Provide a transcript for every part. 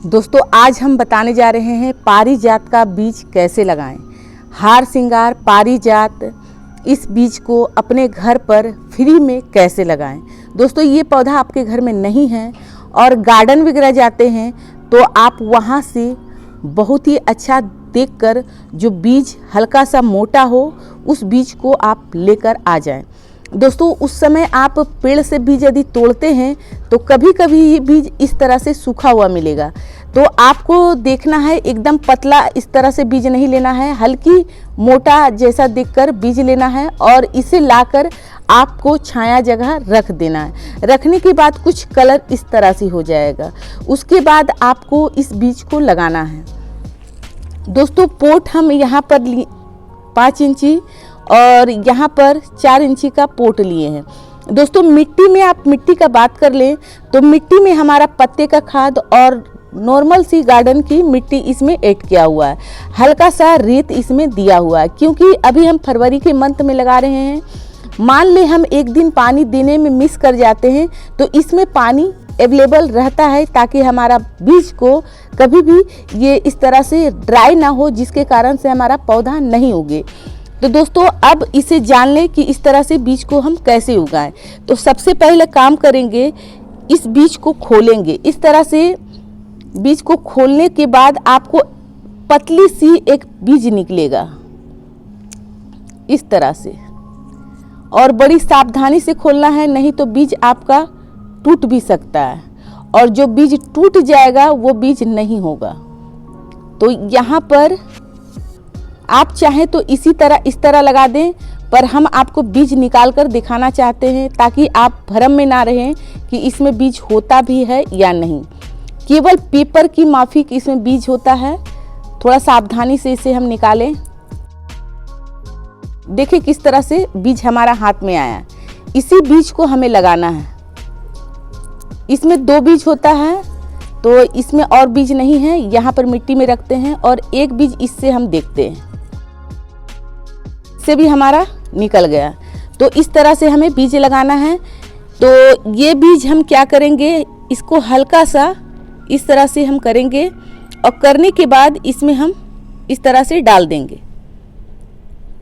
दोस्तों आज हम बताने जा रहे हैं पारिजात का बीज कैसे लगाएं। हार श्रृंगार पारिजात इस बीज को अपने घर पर फ्री में कैसे लगाएं। दोस्तों ये पौधा आपके घर में नहीं है और गार्डन वगैरह जाते हैं तो आप वहाँ से बहुत ही अच्छा देखकर जो बीज हल्का सा मोटा हो उस बीज को आप लेकर आ जाएं। दोस्तों उस समय आप पेड़ से बीज यदि तोड़ते हैं तो कभी कभी ये बीज इस तरह से सूखा हुआ मिलेगा, तो आपको देखना है एकदम पतला इस तरह से बीज नहीं लेना है, हल्की मोटा जैसा देखकर बीज लेना है और इसे लाकर आपको छाया जगह रख देना है। रखने के बाद कुछ कलर इस तरह से हो जाएगा, उसके बाद आपको इस बीज को लगाना है। दोस्तों पोट हम यहाँ पर 5 इंची और यहाँ पर 4 इंची का पोट लिए हैं। दोस्तों मिट्टी में आप मिट्टी का बात कर लें तो मिट्टी में हमारा पत्ते का खाद और नॉर्मल सी गार्डन की मिट्टी इसमें ऐड किया हुआ है, हल्का सा रेत इसमें दिया हुआ है क्योंकि अभी हम फरवरी के मंथ में लगा रहे हैं। मान ले हम एक दिन पानी देने में मिस कर जाते हैं तो इसमें पानी अवेलेबल रहता है ताकि हमारा बीज को कभी भी ये इस तरह से ड्राई ना हो जिसके कारण से हमारा पौधा नहीं उगे। तो दोस्तों अब इसे जान लें कि इस तरह से बीज को हम कैसे उगाएं। तो सबसे पहले काम करेंगे, इस बीज को खोलेंगे। इस तरह से बीज को खोलने के बाद आपको पतली सी एक बीज निकलेगा इस तरह से, और बड़ी सावधानी से खोलना है, नहीं तो बीज आपका टूट भी सकता है और जो बीज टूट जाएगा वो बीज नहीं होगा। तो यहाँ पर आप चाहें तो इस तरह लगा दें, पर हम आपको बीज निकाल कर दिखाना चाहते हैं ताकि आप भ्रम में ना रहें कि इसमें बीज होता भी है या नहीं। केवल पेपर की माफिक इसमें बीज होता है, थोड़ा सावधानी से इसे हम निकालें। देखिए किस तरह से बीज हमारा हाथ में आया। इसी बीज को हमें लगाना है। इसमें 2 बीज होता है तो इसमें और बीज नहीं है, यहाँ पर मिट्टी में रखते हैं और एक बीज इससे हम देखते हैं, से भी हमारा निकल गया। तो इस तरह से हमें बीज लगाना है। तो ये बीज हम क्या करेंगे, इसको हल्का सा इस तरह से हम करेंगे और करने के बाद इसमें हम इस तरह से डाल देंगे।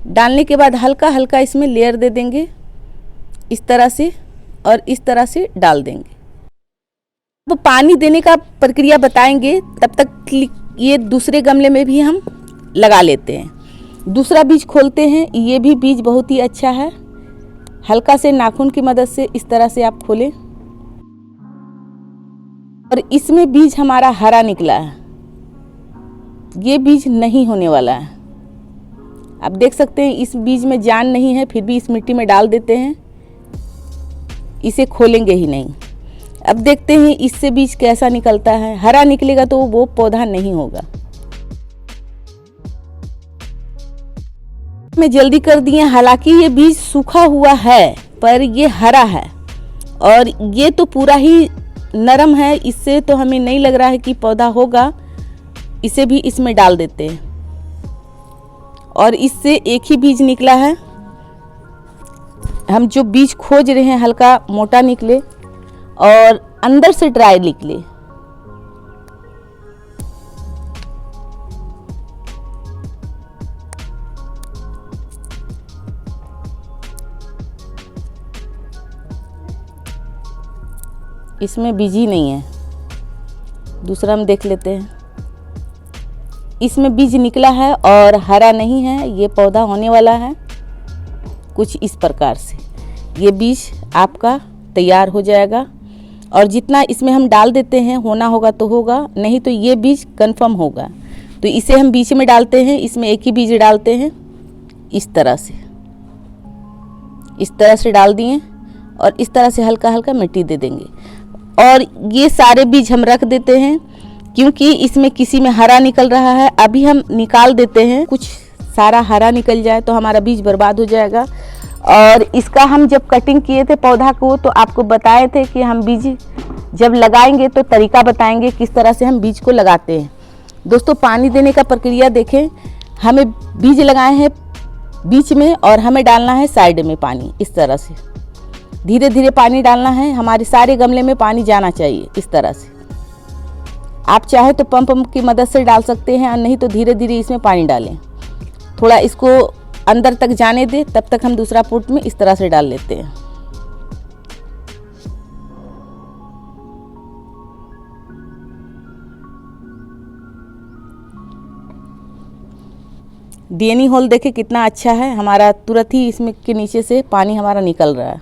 डालने के बाद हल्का हल्का इसमें लेयर दे देंगे इस तरह से और इस तरह से डाल देंगे। वो पानी देने का प्रक्रिया बताएंगे, तब तक ये दूसरे गमले में भी हम लगा लेते हैं। दूसरा बीज खोलते हैं। ये भी बीज बहुत ही अच्छा है, हल्का से नाखून की मदद से इस तरह से आप खोलें और इसमें बीज हमारा हरा निकला है। ये बीज नहीं होने वाला है। आप देख सकते हैं इस बीज में जान नहीं है, फिर भी इस मिट्टी में डाल देते हैं, इसे खोलेंगे ही नहीं। अब देखते हैं इससे बीज कैसा निकलता है। हरा निकलेगा तो वो पौधा नहीं होगा। मैं जल्दी कर दिए, हालांकि ये बीज सूखा हुआ है पर ये हरा है और ये तो पूरा ही नरम है, इससे तो हमें नहीं लग रहा है कि पौधा होगा। इसे भी इसमें डाल देते हैं और इससे एक ही बीज निकला है। हम जो बीज खोज रहे हैं हल्का मोटा निकले और अंदर से ड्राई निकले। इसमें बीज ही नहीं है। दूसरा हम देख लेते हैं। इसमें बीज निकला है और हरा नहीं है, ये पौधा होने वाला है कुछ इस प्रकार से। ये बीज आपका तैयार हो जाएगा और जितना इसमें हम डाल देते हैं, होना होगा तो होगा, नहीं तो ये बीज कंफर्म होगा। तो इसे हम बीच में डालते हैं, इसमें एक ही बीज डालते हैं इस तरह से डाल दिए और इस तरह से हल्का हल्का मिट्टी दे देंगे और ये सारे बीज हम रख देते हैं क्योंकि इसमें किसी में हरा निकल रहा है। अभी हम निकाल देते हैं, कुछ सारा हरा निकल जाए तो हमारा बीज बर्बाद हो जाएगा। और इसका हम जब कटिंग किए थे पौधा को तो आपको बताए थे कि हम बीज जब लगाएंगे तो तरीका बताएंगे किस तरह से हम बीज को लगाते हैं। दोस्तों पानी देने का प्रक्रिया देखें, हमें बीज लगाए हैं बीच में और हमें डालना है साइड में पानी। इस तरह से धीरे धीरे पानी डालना है, हमारे सारे गमले में पानी जाना चाहिए इस तरह से। आप चाहे तो पंप की मदद से डाल सकते हैं, और नहीं तो धीरे धीरे इसमें पानी डालें। थोड़ा इसको अंदर तक जाने दें, तब तक हम दूसरा पॉट में इस तरह से डाल लेते हैं। डीएनई होल देखे कितना अच्छा है हमारा, तुरंत ही इसमें के नीचे से पानी हमारा निकल रहा है।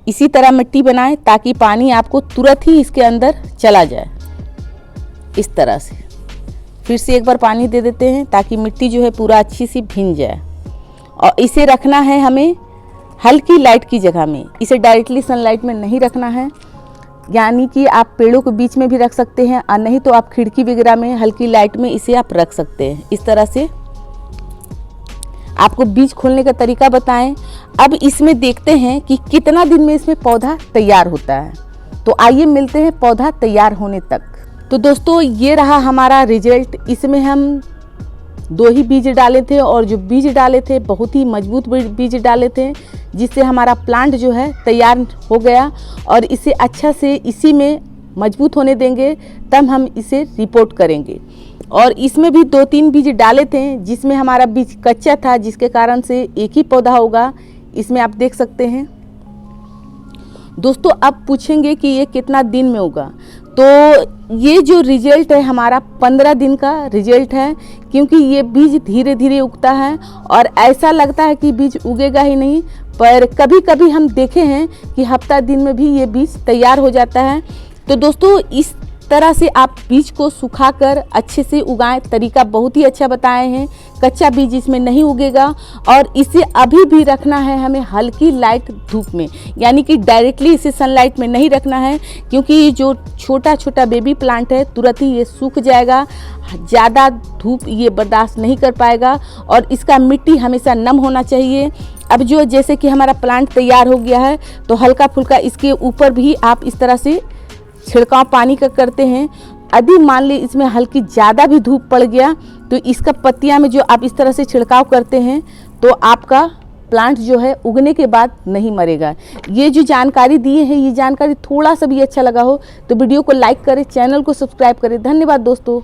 इसी तरह मिट्टी बनाएं ताकि पानी आपको तुरंत ही इसके अंदर चला जाए। इस तरह से फिर से एक बार पानी दे देते हैं ताकि मिट्टी जो है पूरा अच्छी सी भीन जाए। और इसे रखना है हमें हल्की लाइट की जगह में, इसे डायरेक्टली सनलाइट में नहीं रखना है। यानी कि आप पेड़ों के बीच में भी रख सकते हैं, और नहीं तो आप खिड़की वगैरह में हल्की लाइट में इसे आप रख सकते हैं। इस तरह से आपको बीज खोलने का तरीका बताएं। अब इसमें देखते हैं कि कितना दिन में इसमें पौधा तैयार होता है। तो आइए मिलते हैं पौधा तैयार होने तक। तो दोस्तों ये रहा हमारा रिजल्ट। इसमें हम 2 ही बीज डाले थे, और जो बीज डाले थे बहुत ही मजबूत बीज डाले थे, जिससे हमारा प्लांट जो है तैयार हो गया। और इसे अच्छा से इसी में मजबूत होने देंगे, तब हम इसे रिपोर्ट करेंगे। और इसमें भी 2-3 बीज डाले थे जिसमें हमारा बीज कच्चा था, जिसके कारण से एक ही पौधा होगा। इसमें आप देख सकते हैं दोस्तों। अब पूछेंगे कि ये कितना दिन में होगा, तो ये जो रिजल्ट है हमारा 15 दिन का रिजल्ट है, क्योंकि ये बीज धीरे धीरे उगता है और ऐसा लगता है कि बीज उगेगा ही नहीं, पर कभी कभी हम देखे हैं कि हफ्ता दिन में भी ये बीज तैयार हो जाता है। तो दोस्तों इस तरह से आप बीज को सुखाकर अच्छे से उगाएं, तरीका बहुत ही अच्छा बताए हैं। कच्चा बीज इसमें नहीं उगेगा, और इसे अभी भी रखना है हमें हल्की लाइट धूप में, यानी कि डायरेक्टली इसे सनलाइट में नहीं रखना है, क्योंकि जो छोटा छोटा बेबी प्लांट है तुरंत ही ये सूख जाएगा। ज़्यादा धूप ये बर्दाश्त नहीं कर पाएगा, और इसका मिट्टी हमेशा नम होना चाहिए। अब जो जैसे कि हमारा प्लांट तैयार हो गया है, तो हल्का फुल्का इसके ऊपर भी आप इस तरह से छिड़काव पानी का करते हैं। यदि मान ली इसमें हल्की ज़्यादा भी धूप पड़ गया, तो इसका पत्तियां में जो आप इस तरह से छिड़काव करते हैं, तो आपका प्लांट जो है उगने के बाद नहीं मरेगा। ये जो जानकारी दिए हैं, ये जानकारी थोड़ा सा भी अच्छा लगा हो तो वीडियो को लाइक करें, चैनल को सब्सक्राइब करें। धन्यवाद दोस्तों।